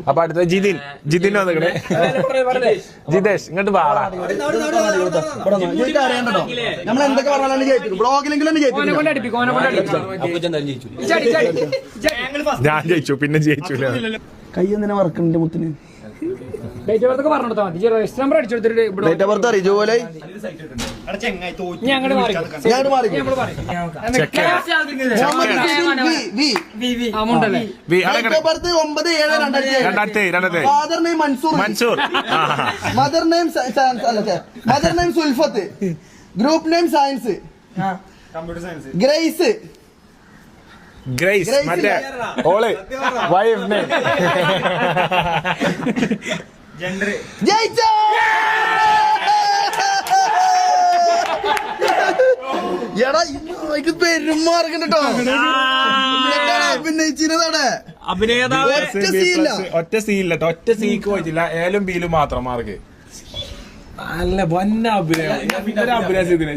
അപ്പൊ അടുത്ത ജിതിൻ വന്നിക്കണേ. ജിതേഷ് ഇങ്ങോട്ട് പാടാ. നമ്മൾ എന്തൊക്കെ പറഞ്ഞാലും ബ്ലോഗിലെങ്കിലും ഞാൻ ജയിച്ചു, പിന്നെ ജയിച്ചൂല. കൈ എന്തിനാ വറക്കണിന്റെ മുത്തിന്? ഡേറ്റ് ബർത്ത് പറഞ്ഞു രജിസ്റ്റർ നമ്പർ അടിച്ചെടുത്തിട്ട് ഡേറ്റ് ഓഫ് ബർത്ത് അറിയിച്ചു പോലെ father name Mansoor, mother name Sulfath, group name science, grace മറ്റേ ഓള് വൈഫ് നെയിം. എടാ ഇത് പെരുമാർക്കണ്ടോ അഭിനയിച്ചിരുന്നവിടെ ഒറ്റ സീനില്ല, ഒറ്റ സീക്ക് പോയിട്ടില്ല. ഏലും ബീലും മാത്രം മാർക്ക്. നല്ല പൊന്ന അഭിനയം. അഭിനയിച്ചതിനെ